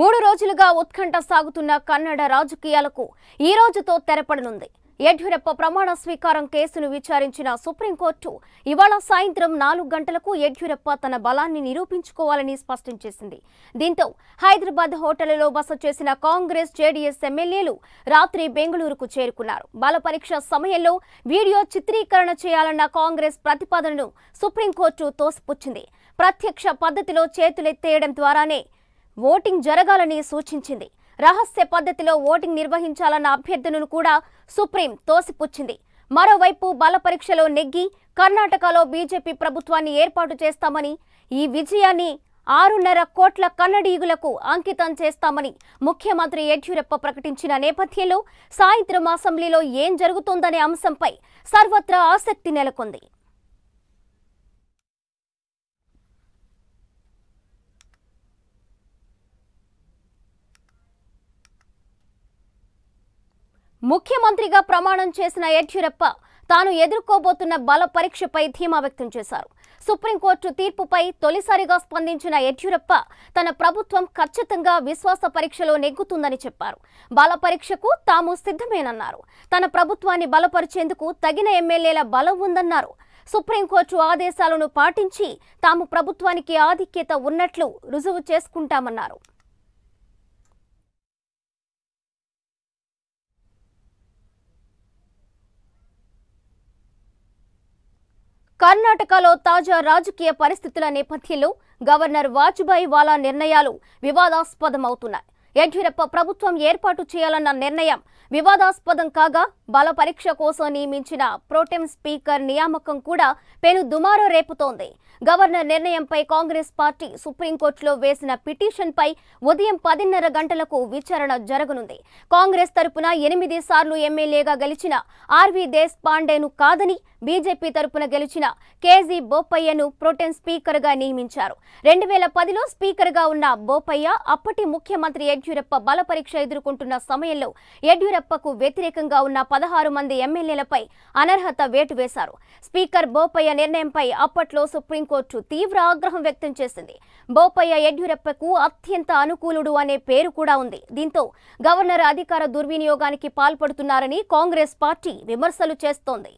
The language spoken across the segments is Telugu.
3 రోజులుగా ఉత్కంఠ సాగుతున్న కన్నడ రాజకీయాలకు ఈ రోజుతో తెరపడనుంది. యడ్యూరప్ప ప్రమాణ స్వీకారం కేసును విచారించిన సుప్రీంకోర్టు ఇవాళ సాయంత్రం 4 గంటలకు యడ్యూరప్ప తన బలాన్ని నిరూపించుకోవాలని స్పష్టం చేసింది. దీంతో హైదరాబాద్ హోటల్లో బస చేసిన కాంగ్రెస్ జేడీఎస్ ఎమ్మెల్యేలు రాత్రి బెంగళూరుకు చేరుకున్నారు. బల పరీక్ష సమయంలో వీడియో చిత్రీకరణ చేయాలన్న కాంగ్రెస్ ప్రతిపాదనను సుప్రీంకోర్టు తోసిపుచ్చింది. ప్రత్యక్ష పద్ధతిలో చేతులెత్తేయడం ద్వారానే ఓటింగ్ జరగాలని సూచించింది. రహస్య పద్ధతిలో ఓటింగ్ నిర్వహించాలన్న అభ్యర్థనను కూడా సుప్రీం తోసిపుచ్చింది. మరోవైపు బల పరీక్షలో నెగ్గి కర్ణాటకలో బీజేపీ ప్రభుత్వాన్ని ఏర్పాటు చేస్తామని, ఈ విజయాన్ని 6.5 కోట్ల కన్నడీయులకు అంకితం చేస్తామని ముఖ్యమంత్రి యడ్యూరప్ప ప్రకటించిన నేపథ్యంలో సాయంత్రం అసెంబ్లీలో ఏం జరుగుతోందనే అంశంపై సర్వత్రా ఆసక్తి నెలకొంది. ముఖ్యమంత్రిగా ప్రమాణం చేసిన యడ్యూరప్ప తాను ఎదుర్కోబోతున్న బల పరీక్షపై ధీమా వ్యక్తం చేశారు. సుప్రీంకోర్టు తీర్పుపై తొలిసారిగా స్పందించిన యడ్యూరప్ప తన ప్రభుత్వం ఖచ్చితంగా విశ్వాస పరీక్షలో నెగ్గుతుందని చెప్పారు. బల పరీక్షకు తాము సిద్ధమేనన్నారు. తన ప్రభుత్వాన్ని బలపరిచేందుకు తగిన ఎమ్మెల్యేల బలం ఉందన్నారు. సుప్రీంకోర్టు ఆదేశాలను పాటించి తాము ప్రభుత్వానికి ఆధిక్యత ఉన్నట్లు రుజువు చేసుకుంటామన్నారు. కర్ణాటకలో తాజా రాజకీయ పరిస్థితుల నేపథ్యంలో గవర్నర్ వాజుభాయ్ వాలా నిర్ణయాలు వివాదాస్పదమవుతున్నాయి. యడ్యూరప్ప ప్రభుత్వం ఏర్పాటు చేయాలన్న నిర్ణయం వివాదాస్పదం కాగా, బల పరీక్ష కోసం నియమించిన ప్రోటెం స్పీకర్ నియామకం కూడా పెను దుమారం రేపుతోంది. గవర్నర్ నిర్ణయంపై కాంగ్రెస్ పార్టీ సుప్రీంకోర్టులో వేసిన పిటిషన్పై ఉదయం 10:30 గంటలకు విచారణ జరగనుంది. కాంగ్రెస్ తరపున 8 సార్లు ఎమ్మెల్యేగా గెలిచిన ఆర్వి దేశ్ పాండేను కాదని బీజేపీ తరపున గెలిచిన కేజీ బోపయ్యను ప్రోటెం స్పీకర్గా నియమించారు. 2010లో స్పీకర్గా ఉన్న బోపయ్య అప్పటి ముఖ్యమంత్రి యడ్యూరప్ప బల పరీక్ష ఎదుర్కొంటున్న సమయంలో యడ్యూరప్పకు వ్యతిరేకంగా ఉన్న 16 మంది ఎమ్మెల్యేలపై అనర్హత వేటు వేశారు. స్పీకర్ బోపయ్య నిర్ణయంపై అప్పట్లో సుప్రీంకోర్టు తీవ్ర ఆగ్రహం వ్యక్తం చేసింది. బోపయ్య యడ్యూరప్పకు అత్యంత అనుకూలుడు అనే పేరు కూడా ఉంది. దీంతో గవర్నర్ అధికార దుర్వినియోగానికి పాల్పడుతున్నారని కాంగ్రెస్ పార్టీ విమర్శలు చేస్తోంది.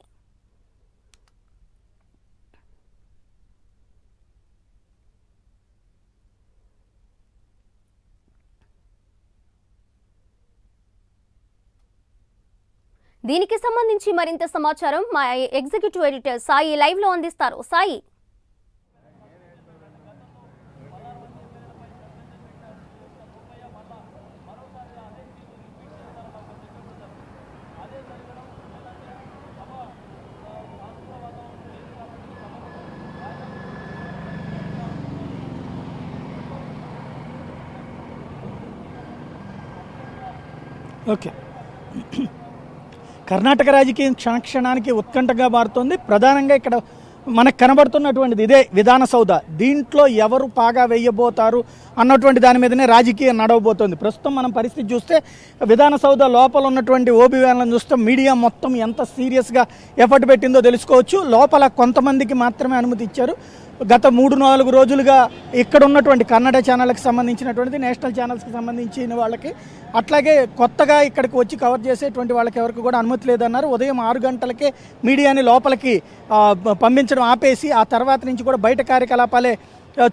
దీనికి సంబంధించి మరింత సమాచారం మా ఎగ్జిక్యూటివ్ ఎడిటర్ సాయి లైవ్ లో అందిస్తారు. సాయి, ఓకే. కర్ణాటక రాజకీయం క్షణక్షణానికి ఉత్కంఠగా మారుతోంది. ప్రధానంగా ఇక్కడ మనకు కనబడుతున్నటువంటిది ఇదే విధాన సౌధ. దీంట్లో ఎవరు పాగా వేయబోతారు అన్నటువంటి దాని మీదనే రాజకీయం నడవబోతోంది. ప్రస్తుతం మనం పరిస్థితి చూస్తే విధాన సౌధ లోపల ఉన్నటువంటి ఓబీ వ్యాన్లను చూస్తే మీడియా మొత్తం ఎంత సీరియస్గా ఎఫర్ట్ పెట్టిందో తెలుసుకోవచ్చు. లోపల కొంతమందికి మాత్రమే అనుమతి ఇచ్చారు. గత 3-4 రోజులుగా ఇక్కడ ఉన్నటువంటి కన్నడ ఛానల్కి సంబంధించినటువంటిది, నేషనల్ ఛానల్స్కి సంబంధించిన వాళ్ళకి, అట్లాగే కొత్తగా ఇక్కడికి వచ్చి కవర్ చేసేటువంటి వాళ్ళకి ఎవరికి కూడా అనుమతి లేదన్నారు. ఉదయం 6 గంటలకే మీడియాని లోపలికి పంపించడం ఆపేసి ఆ తర్వాత నుంచి కూడా బయట కార్యకలాపాలే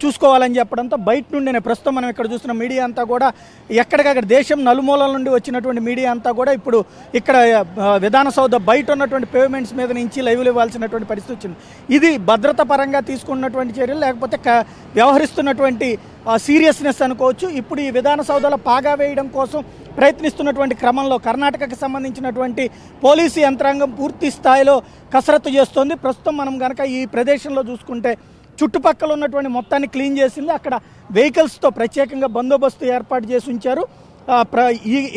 చూసుకోవాలని చెప్పడంతో బయట నుండినే ప్రస్తుతం మనం ఇక్కడ చూస్తున్న మీడియా అంతా కూడా ఎక్కడికక్కడ దేశం నలుమూలల నుండి వచ్చినటువంటి మీడియా అంతా కూడా ఇప్పుడు ఇక్కడ విధాన సౌధ బయట ఉన్నటువంటి పేమెంట్స్ మీద నుంచి లైవ్లు ఇవ్వాల్సినటువంటి పరిస్థితి వచ్చింది. ఇది భద్రత పరంగా తీసుకున్నటువంటి చర్యలు, లేకపోతే వ్యవహరిస్తున్నటువంటి సీరియస్నెస్ అనుకోవచ్చు. ఇప్పుడు ఈ విధాన సౌధలో పాగా వేయడం కోసం ప్రయత్నిస్తున్నటువంటి క్రమంలో కర్ణాటకకు సంబంధించినటువంటి పోలీసు యంత్రాంగం పూర్తి స్థాయిలో కసరత్తు చేస్తోంది. ప్రస్తుతం మనం కనుక ఈ ప్రదేశంలో చూసుకుంటే చుట్టుపక్కల ఉన్నటువంటి మొత్తాన్ని క్లీన్ చేసింది. అక్కడ వెహికల్స్తో ప్రత్యేకంగా బందోబస్తు ఏర్పాటు చేసి ఉంచారు.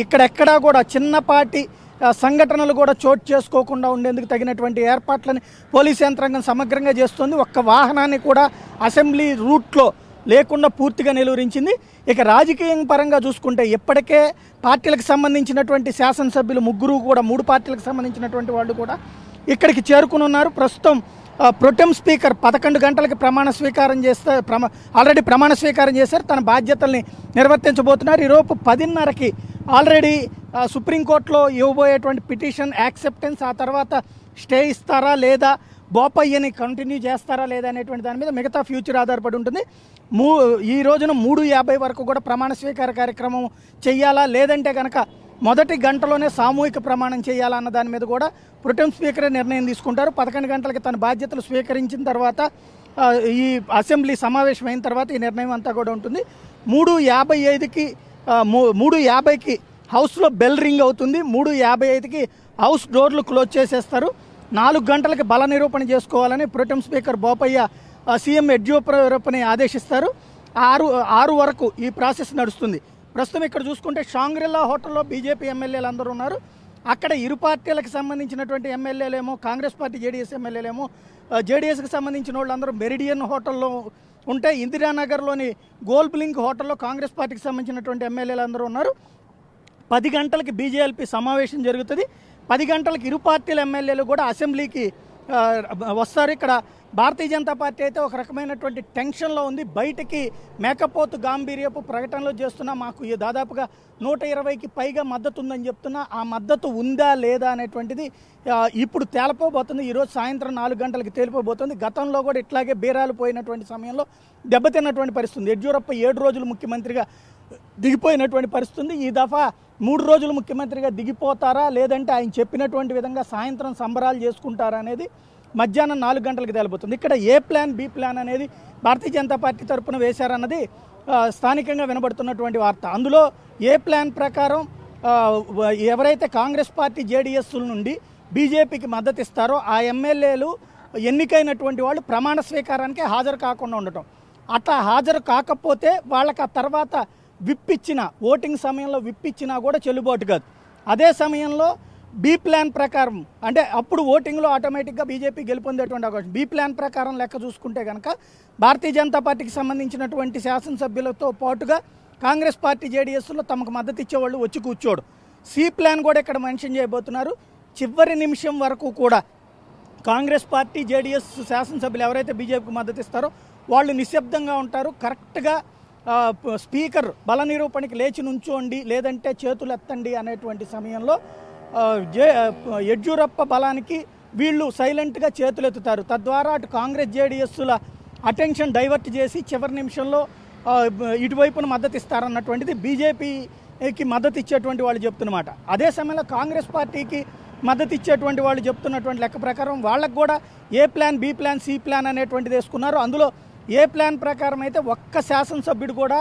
ఇక్కడెక్కడా కూడా చిన్నపాటి సంఘటనలు కూడా చోటు చేసుకోకుండా ఉండేందుకు తగినటువంటి ఏర్పాట్లని పోలీసు యంత్రాంగం సమగ్రంగా చేస్తుంది. ఒక్క వాహనాన్ని కూడా అసెంబ్లీ రూట్లో లేకుండా పూర్తిగా నిలువరించింది. ఇక రాజకీయం పరంగా చూసుకుంటే ఇప్పటికే పార్టీలకు సంబంధించినటువంటి శాసనసభ్యులు 3 కూడా 3 పార్టీలకు సంబంధించినటువంటి వాళ్ళు కూడా ఇక్కడికి చేరుకుని ఉన్నారు. ప్రస్తుతం ప్రొటెం స్పీకర్ 11 గంటలకి ప్రమాణ స్వీకారం చేస్తే ఆల్రెడీ ప్రమాణ స్వీకారం చేశారు, తన బాధ్యతల్ని నిర్వర్తించబోతున్నారు. ఈరోజు 10:30కి ఆల్రెడీ సుప్రీంకోర్టులో ఇవ్వబోయేటువంటి పిటిషన్ యాక్సెప్టెన్స్, ఆ తర్వాత స్టే ఇస్తారా లేదా, బోపయ్యని కంటిన్యూ చేస్తారా లేదా అనేటువంటి దాని మీద మిగతా ఫ్యూచర్ ఆధారపడి ఉంటుంది. ఈ రోజున 3:50 వరకు కూడా ప్రమాణ స్వీకార కార్యక్రమం చెయ్యాలా, లేదంటే కనుక మొదటి గంటలోనే సామూహిక ప్రమాణం చేయాలా అన్న దాని మీద కూడా ప్రొటెం స్పీకరే నిర్ణయం తీసుకుంటారు. 11 గంటలకి తన బాధ్యతలు స్వీకరించిన తర్వాత ఈ అసెంబ్లీ సమావేశం అయిన తర్వాత ఈ నిర్ణయం అంతా కూడా ఉంటుంది. 3:50కి హౌస్లో బెల్ రింగ్ అవుతుంది. 3:55కి హౌస్ డోర్లు క్లోజ్ చేసేస్తారు. 4 గంటలకి బల నిరూపణ చేసుకోవాలని ప్రొటెం స్పీకర్ బోపయ్య సీఎం యడ్యూరప్పని ఆదేశిస్తారు. 6 వరకు ఈ ప్రాసెస్ నడుస్తుంది. ప్రస్తుతం ఇక్కడ చూసుకుంటే షాంగ్రిల్లా హోటల్లో బీజేపీ ఎమ్మెల్యేలు అందరూ ఉన్నారు. అక్కడ ఇరు పార్టీలకు సంబంధించినటువంటి ఎమ్మెల్యేలేమో, కాంగ్రెస్ పార్టీ జేడీఎస్ ఎమ్మెల్యేలేమో, జేడీఎస్కి సంబంధించిన వాళ్ళందరూ మెరిడియన్ హోటల్లో ఉంటే, ఇందిరానగర్లోని గోల్బ్లింక్ హోటల్లో కాంగ్రెస్ పార్టీకి సంబంధించినటువంటి ఎమ్మెల్యేలు అందరూ ఉన్నారు. 10 గంటలకి బీజేఎల్పీ సమావేశం జరుగుతుంది. 10 గంటలకు ఇరు పార్టీల ఎమ్మెల్యేలు కూడా అసెంబ్లీకి వస్తారు. ఇక్కడ భారతీయ జనతా పార్టీ అయితే ఒక రకమైనటువంటి టెన్షన్లో ఉంది. బయటికి మేకపోతు గాంభీర్యపు ప్రకటనలు చేస్తున్నా, మాకు దాదాపుగా 120కి పైగా మద్దతు ఉందని చెప్తున్నా, ఆ మద్దతు ఉందా లేదా అనేటువంటిది ఇప్పుడు తేలిపోబోతుంది. ఈరోజు సాయంత్రం 4 గంటలకి తేలిపోబోతుంది. గతంలో కూడా ఇట్లాగే బీరాలు పోయినటువంటి సమయంలో దెబ్బతిన్నటువంటి పరిస్థితి. యడ్యూరప్ప 7 రోజులు ముఖ్యమంత్రిగా దిగిపోయినటువంటి పరిస్థితి. ఈ దఫా 3 రోజులు ముఖ్యమంత్రిగా దిగిపోతారా, లేదంటే ఆయన చెప్పినటువంటి విధంగా సాయంత్రం సంబరాలు చేసుకుంటారా అనేది మధ్యాహ్నం 4 గంటలకు తేలిపోతుంది. ఇక్కడ ఏ ప్లాన్ బి ప్లాన్ అనేది భారతీయ జనతా పార్టీ తరఫున వేశారన్నది స్థానికంగా వినబడుతున్నటువంటి వార్త. అందులో ఏ ప్లాన్ ప్రకారం ఎవరైతే కాంగ్రెస్ పార్టీ జేడీఎస్ నుండి బీజేపీకి మద్దతు ఇస్తారో ఆ ఎమ్మెల్యేలు ఎన్నికైనటువంటి వాళ్ళు ప్రమాణ స్వీకారానికి హాజరు కాకుండా ఉండటం. అట్లా హాజరు కాకపోతే వాళ్ళకి ఆ తర్వాత విప్పిచ్చిన ఓటింగ్ సమయంలో విప్పిచ్చినా కూడా చెల్లుబాటు కాదు. అదే సమయంలో బి ప్లాన్ ప్రకారం అంటే అప్పుడు ఓటింగ్లో ఆటోమేటిక్గా బీజేపీ గెలుపొందేటువంటి అవకాశం. బి ప్లాన్ ప్రకారం లెక్క చూసుకుంటే కనుక భారతీయ జనతా పార్టీకి సంబంధించినటువంటి శాసనసభ్యులతో పాటుగా కాంగ్రెస్ పార్టీ జేడీఎస్లో తమకు మద్దతు ఇచ్చేవాళ్ళు వచ్చి కూర్చోడు. సి ప్లాన్ కూడా ఇక్కడ మెన్షన్ చేయబోతున్నారు. చివరి నిమిషం వరకు కూడా కాంగ్రెస్ పార్టీ జేడీఎస్ శాసనసభ్యులు ఎవరైతే బీజేపీకి మద్దతు ఇస్తారో వాళ్ళు నిశ్శబ్దంగా ఉంటారు. కరెక్ట్గా స్పీకర్ బల నిరూపణకి లేచి నుంచోండి, లేదంటే చేతులు ఎత్తండి అనేటువంటి సమయంలో యడ్యూరప్ప బలానికి వీళ్ళు సైలెంట్గా చేతులు ఎత్తుతారు. తద్వారా అటు కాంగ్రెస్ జేడీఎస్ల అటెన్షన్ డైవర్ట్ చేసి చివరి నిమిషంలో ఇటువైపున మద్దతు ఇస్తారన్నటువంటిది బీజేపీకి మద్దతు ఇచ్చేటువంటి వాళ్ళు చెప్తున్నమాట. అదే సమయంలో కాంగ్రెస్ పార్టీకి మద్దతు ఇచ్చేటువంటి వాళ్ళు చెప్తున్నటువంటి లెక్క ప్రకారం వాళ్ళకు కూడా A plan B plan C plan అనేటువంటిది వేసుకున్నారు. అందులో ఏ ప్లాన్ ప్రకారం అయితే ఒక్క శాసనసభ్యుడు కూడా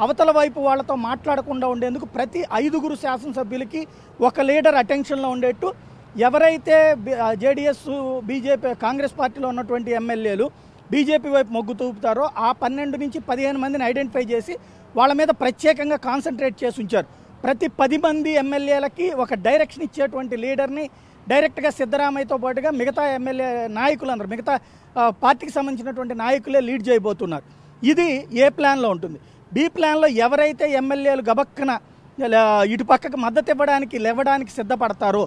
అవతల వైపు వాళ్ళతో మాట్లాడకుండా ఉండేందుకు ప్రతి 5గురు శాసనసభ్యులకి ఒక లీడర్ అటెన్షన్లో ఉండేట్టు ఎవరైతే జేడీఎస్ బీజేపీ కాంగ్రెస్ పార్టీలో ఉన్నటువంటి ఎమ్మెల్యేలు బీజేపీ వైపు మొగ్గు చూపుతారో ఆ 12 నుంచి 15 మందిని ఐడెంటిఫై చేసి వాళ్ళ మీద ప్రత్యేకంగా కాన్సన్ట్రేట్ చేసి ఉంచారు. ప్రతి 10 మంది ఎమ్మెల్యేలకి ఒక డైరెక్షన్ ఇచ్చేటువంటి లీడర్ని డైరెక్ట్గా సిద్ధరామయ్యతో పాటుగా మిగతా ఎమ్మెల్యే నాయకులందరూ మిగతా పార్టీకి సంబంధించినటువంటి నాయకులే లీడ్ చేయబోతున్నారు. ఇది ఏ ప్లాన్లో ఉంటుంది. బి ప్లాన్లో ఎవరైతే ఎమ్మెల్యేలు గబక్కన ఇటు పక్కకు మద్దతు లేవడానికి సిద్ధపడతారో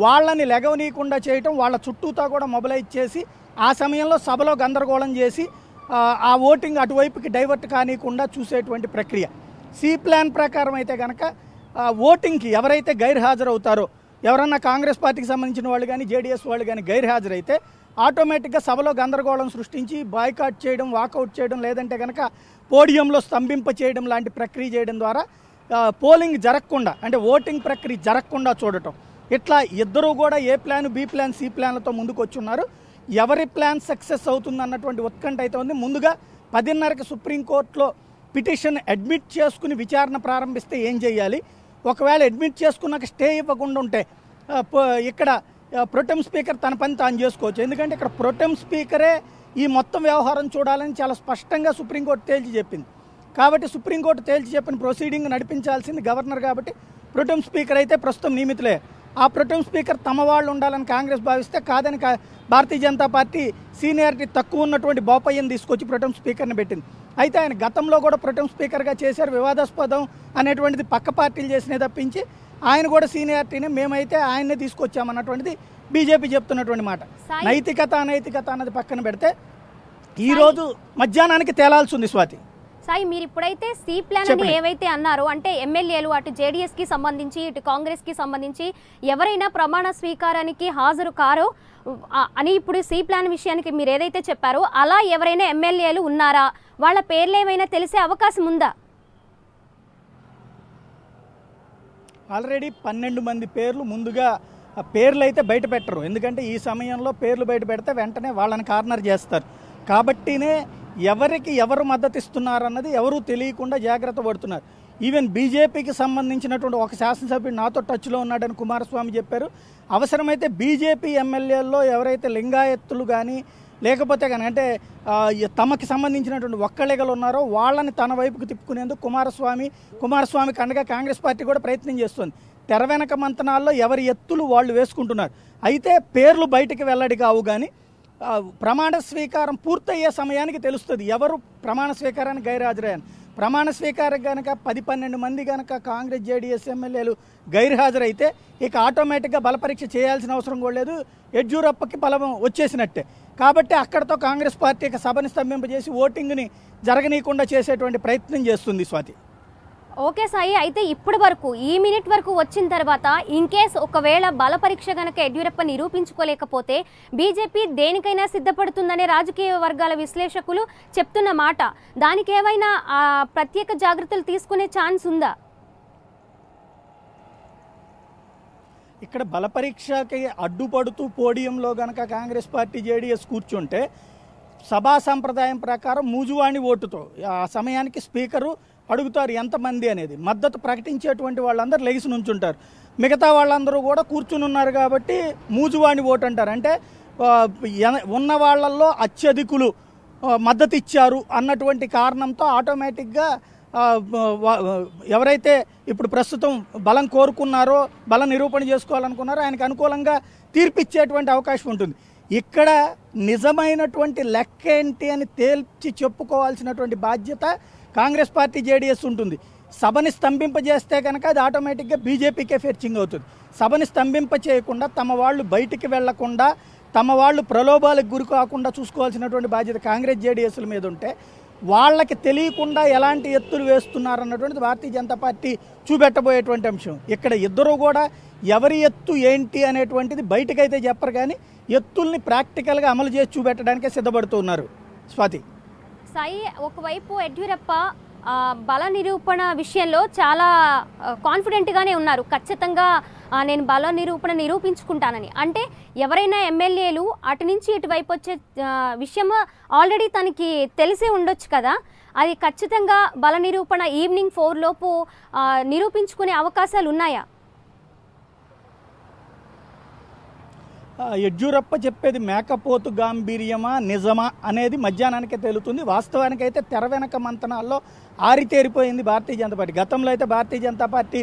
వాళ్ళని లెగవనీయకుండా చేయటం, వాళ్ళ చుట్టూతా కూడా మొబిలైజ్ చేసి ఆ సమయంలో సభలో గందరగోళం చేసి ఆ ఓటింగ్ అటువైపుకి డైవర్ట్ కానియకుండా చూసేటువంటి ప్రక్రియ. సి ప్లాన్ ప్రకారం అయితే కనుక ఓటింగ్కి ఎవరైతే గైర్హాజరవుతారో, ఎవరన్నా కాంగ్రెస్ పార్టీకి సంబంధించిన వాళ్ళు కానీ జేడీఎస్ వాళ్ళు కానీ గైర్హాజరైతే ఆటోమేటిక్గా సభలో గందరగోళం సృష్టించి బాయ్కాట్ చేయడం, వాకౌట్ చేయడం, లేదంటే కనుక పోడియంలో స్తంభింప చేయడం లాంటి ప్రక్రియ చేయడం ద్వారా పోలింగ్ జరగకుండా అంటే ఓటింగ్ ప్రక్రియ జరగకుండా చూడటం. ఇట్లా ఇద్దరూ కూడా A plan B plan C ప్లాన్లతో ముందుకు వచ్చున్నారు. ఎవరి ప్లాన్ సక్సెస్ అవుతుంది అన్నటువంటి ఉత్కంఠ అయితే ఉంది. ముందుగా 10:30కి సుప్రీంకోర్టులో పిటిషన్ అడ్మిట్ చేసుకుని విచారణ ప్రారంభిస్తే ఏం చేయాలి, ఒకవేళ అడ్మిట్ చేసుకున్నాక స్టే ఇవ్వకుండా ఉంటే ఇక్కడ ప్రొటెం స్పీకర్ తన పని తాను చేసుకోవచ్చు. ఎందుకంటే ఇక్కడ ప్రొటెం స్పీకరే ఈ మొత్తం వ్యవహారం చూడాలని చాలా స్పష్టంగా సుప్రీంకోర్టు తేల్చి చెప్పింది. కాబట్టి సుప్రీంకోర్టు తేల్చి చెప్పిన ప్రొసీడింగ్ నడిపించాల్సింది గవర్నర్. కాబట్టి ప్రొటెం స్పీకర్ అయితే ప్రస్తుతం నియమితులే. ఆ ప్రొటెం స్పీకర్ తమ వాళ్ళు ఉండాలని కాంగ్రెస్ భావిస్తే కాదని భారతీయ జనతా పార్టీ సీనియారిటీ తక్కువ ఉన్నటువంటి బోపయ్యని తీసుకొచ్చి ప్రొటెం స్పీకర్ని పెట్టింది. అయితే ఆయన గతంలో కూడా ప్రొటెం స్పీకర్గా చేశారు. వివాదాస్పదం అనేటువంటిది పక్క పార్టీలు చేసినే తప్పించి ఆయన కూడా సీనియారిటీని మేమైతే ఆయన్నే తీసుకొచ్చామన్నటువంటిది బీజేపీ చెప్తున్నటువంటి మాట. సాయి- నైతికత అనైతికత అన్నది పక్కన పెడితే ఈరోజు మధ్యాహ్నానికి తేలాల్సి ఉంది స్వాతి. సాయి, మీరు ఇప్పుడైతే సి ప్లాన్ అని ఏవైతే అన్నారో, అంటే ఎమ్మెల్యేలు అటు జేడీఎస్ కి సంబంధించి ఇటు కాంగ్రెస్ కి సంబంధించి ఎవరైనా ప్రమాణ స్వీకారానికి హాజరు కారో అని ఇప్పుడు సి ప్లాన్ విషయానికి మీరు ఏదైతే చెప్పారో అలా ఎవరైనా ఎమ్మెల్యేలు ఉన్నారా, వాళ్ళ పేర్లు ఏమైనా తెలిసే అవకాశం ఉందా? ఆల్రెడీ 12 మంది పేర్లు ముందుగా పేర్లు అయితే బయట పెట్టరు. ఎందుకంటే ఈ సమయంలో పేర్లు బయట పెడితే వెంటనే వాళ్ళని కార్నర్ చేస్తారు. కాబట్టినే ఎవరికి ఎవరు మద్దతు ఇస్తున్నారన్నది ఎవరూ తెలియకుండా జాగ్రత్త పడుతున్నారు. ఈవెన్ బీజేపీకి సంబంధించినటువంటి ఒక శాసనసభ్యుడు నాతో టచ్లో ఉన్నాడని కుమారస్వామి చెప్పారు. అవసరమైతే బీజేపీ ఎమ్మెల్యేల్లో ఎవరైతే లింగాయత్తులు కానీ లేకపోతే కానీ అంటే తమకి సంబంధించినటువంటి ఒక్కళ్ళెగలు ఉన్నారో వాళ్ళని తన వైపుకు తిప్పుకునేందుకు కుమారస్వామికి అండగా కాంగ్రెస్ పార్టీ కూడా ప్రయత్నం చేస్తుంది. తెర వెనక మంతనాల్లో ఎవరి ఎత్తులు వాళ్ళు వేసుకుంటున్నారు. అయితే పేర్లు బయటికి వెల్లడి కావు. కానీ ప్రమాణ స్వీకారం పూర్తయ్యే సమయానికి తెలుస్తుంది ఎవరు ప్రమాణ స్వీకారానికి గైర్హాజరయ్యారు. ప్రమాణ స్వీకారం కనుక 10-12 మంది కనుక కాంగ్రెస్ జేడీఎస్ ఎమ్మెల్యేలు గైర్హాజరైతే ఇక ఆటోమేటిక్గా బలపరీక్ష చేయాల్సిన అవసరం కూడా లేదు. యడ్యూరప్పకి బలం వచ్చేసినట్టే. కాబట్టి అక్కడతో కాంగ్రెస్ పార్టీ సభని స్తంభింపజేసి ఓటింగ్ని జరగనీయకుండా చేసేటువంటి ప్రయత్నం చేస్తుంది స్వాతి. ఓకే సాయి, అయితే ఇప్పటి వరకు ఈ మినిట్ వరకు వచ్చిన తర్వాత ఇన్ కేస్ ఒకవేళ బల పరీక్ష గనక యడ్యూరప్ప నిరూపించుకోలేకపోతే బీజేపీ దేనికైనా సిద్ధపడుతుందనే రాజకీయ వర్గాల విశ్లేషకులు చెప్తున్న మాట, దానికి ఏమైనా ప్రత్యేక జాగ్రత్తలు తీసుకునే ఛాన్స్ ఉందా? ఇక్కడ బల పరీక్షకి అడ్డుపడుతూ పోడియంలో గనక కాంగ్రెస్ పార్టీ జేడీఎస్ కూర్చుంటే సభా సంప్రదాయం ప్రకారం మూజువాణి ఓటుతో ఆ సమయానికి స్పీకరు అడుగుతారు ఎంతమంది అనేది. మద్దతు ప్రకటించేటువంటి వాళ్ళందరూ లెగిసి నుంచుంటారు. మిగతా వాళ్ళందరూ కూడా కూర్చుని ఉన్నారు కాబట్టి మూజువాణి ఓటు అంటారు. అంటే ఉన్న వాళ్ళల్లో అత్యధికులు మద్దతు ఇచ్చారు అన్నటువంటి కారణంతో ఆటోమేటిక్గా ఎవరైతే ఇప్పుడు ప్రస్తుతం బలం కోరుకున్నారో, బలం నిరూపణ చేసుకోవాలనుకున్నారో ఆయనకు అనుకూలంగా తీర్పిచ్చేటువంటి అవకాశం ఉంటుంది. ఇక్కడ నిజమైనటువంటి లెక్క ఏంటి అని తేల్చి చెప్పుకోవాల్సినటువంటి బాధ్యత కాంగ్రెస్ పార్టీ జేడీఎస్ ఉంటుంది. సభని స్తంభింపజేస్తే కనుక అది ఆటోమేటిక్గా బీజేపీకే ఫెర్చింగ్ అవుతుంది. సభని స్తంభింప చేయకుండా తమ వాళ్ళు బయటికి వెళ్లకుండా తమ వాళ్ళు ప్రలోభాలకు గురి కాకుండా చూసుకోవాల్సినటువంటి బాధ్యత కాంగ్రెస్ జేడీఎస్ల మీద ఉంటే వాళ్ళకి తెలియకుండా ఎలాంటి ఎత్తులు వేస్తున్నారన్నటువంటిది భారతీయ జనతా పార్టీ చూపెట్టబోయేటువంటి అంశం. ఇక్కడ ఇద్దరు కూడా ఎవరి ఎత్తు ఏంటి అనేటువంటిది బయటకైతే చెప్పరు, కానీ ఎత్తుల్ని ప్రాక్టికల్గా అమలు చేసి చూపెట్టడానికే సిద్ధపడుతున్నారు స్వాతి. సాయి, ఒకవైపు యడ్యూరప్ప బల నిరూపణ విషయంలో చాలా కాన్ఫిడెంట్గానే ఉన్నారు. ఖచ్చితంగా నేను బల నిరూపించుకుంటానని. అంటే ఎవరైనా ఎమ్మెల్యేలు అటు నుంచి ఇటువైపు వచ్చే విషయం ఆల్రెడీ తనకి తెలిసే ఉండొచ్చు కదా, అది ఖచ్చితంగా బల నిరూపణ ఈవినింగ్ 4 లోపు నిరూపించుకునే అవకాశాలు ఉన్నాయా? యడ్యూరప్ప చెప్పేది మేకపోతు గాంభీర్యమా నిజమా అనేది మధ్యాహ్నానికే తెలుస్తుంది. వాస్తవానికైతే తెర వెనక మంతనాల్లో ఆరితేరిపోయింది భారతీయ జనతా పార్టీ. గతంలో అయితే భారతీయ జనతా పార్టీ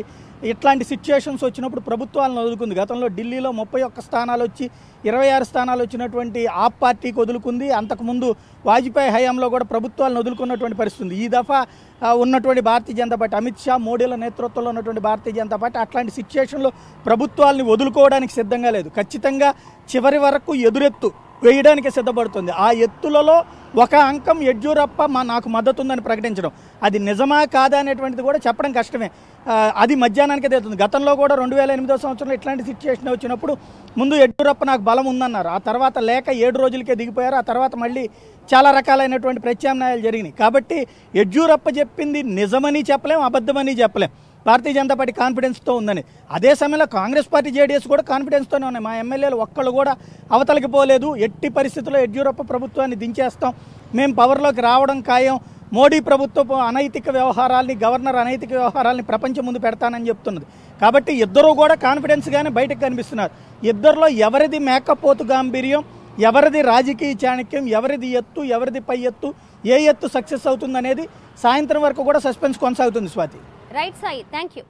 ఇట్లాంటి సిచ్యుయేషన్స్ వచ్చినప్పుడు ప్రభుత్వాలను వదులుకుంది. గతంలో ఢిల్లీలో 31 స్థానాలు వచ్చి 26 స్థానాలు వచ్చినటువంటి ఆప్ పార్టీకి వదులుకుంది. అంతకుముందు వాజ్పేయి హయాంలో కూడా ప్రభుత్వాలను వదులుకున్నటువంటి పరిస్థితి. ఈ దఫా ఉన్నటువంటి భారతీయ జనతా పార్టీ అమిత్ షా మోడీల నేతృత్వంలో ఉన్నటువంటి భారతీయ జనతా పార్టీ అట్లాంటి సిచ్యుయేషన్లో ప్రభుత్వాలని వదులుకోవడానికి సిద్ధంగా లేదు. ఖచ్చితంగా చివరి వరకు ఎదురెత్తు వేయడానికి సిద్ధపడుతుంది. ఆ ఎత్తులలో ఒక అంకం యడ్యూరప్ప నాకు మద్దతు ఉందని ప్రకటించడం, అది నిజమా కాదా అనేటువంటిది కూడా చెప్పడం కష్టమే. అది మధ్యాహ్నానికే తెలుస్తుంది. గతంలో కూడా 2008వ సంవత్సరంలో ఇట్లాంటి సిచ్యుయేషన్ వచ్చినప్పుడు ముందు యడ్యూరప్ప నాకు బలం ఉందన్నారు, ఆ తర్వాత లేక 7 రోజులకే దిగిపోయారు. ఆ తర్వాత మళ్ళీ చాలా రకాలైనటువంటి ప్రత్యామ్నాయాలు జరిగినాయి. కాబట్టి యడ్యూరప్ప చెప్పింది నిజమని చెప్పలేం, అబద్ధమని చెప్పలేం. భారతీయ జనతా పార్టీ కాన్ఫిడెన్స్తో ఉందని. అదే సమయంలో కాంగ్రెస్ పార్టీ జేడీఎస్ కూడా కాన్ఫిడెన్స్తోనే ఉన్నాయి. మా ఎమ్మెల్యేలు ఒక్కళ్ళు కూడా అవతలకి పోలేదు. ఎట్టి పరిస్థితుల్లో యడ్యూరప్ప ప్రభుత్వాన్ని దించేస్తాం, మేము పవర్లోకి రావడం ఖాయం, మోడీ ప్రభుత్వపు అనైతిక వ్యవహారాల్ని, గవర్నర్ అనైతిక వ్యవహారాల్ని ప్రపంచం ముందు పెడతానని చెప్తున్నది. కాబట్టి ఇద్దరూ కూడా కాన్ఫిడెన్స్గానే బయటకు కనిపిస్తున్నారు. ఇద్దరిలో ఎవరిది మేకపోతు గాంభీర్యం, ఎవరిది రాజకీయ చాణక్యం, ఎవరిది ఎత్తు, ఎవరిది పై ఎత్తు, ఏ ఎత్తు సక్సెస్ అవుతుందనేది సాయంత్రం వరకు కూడా సస్పెన్స్ కొనసాగుతుంది Swathi. Right Sai, thank you.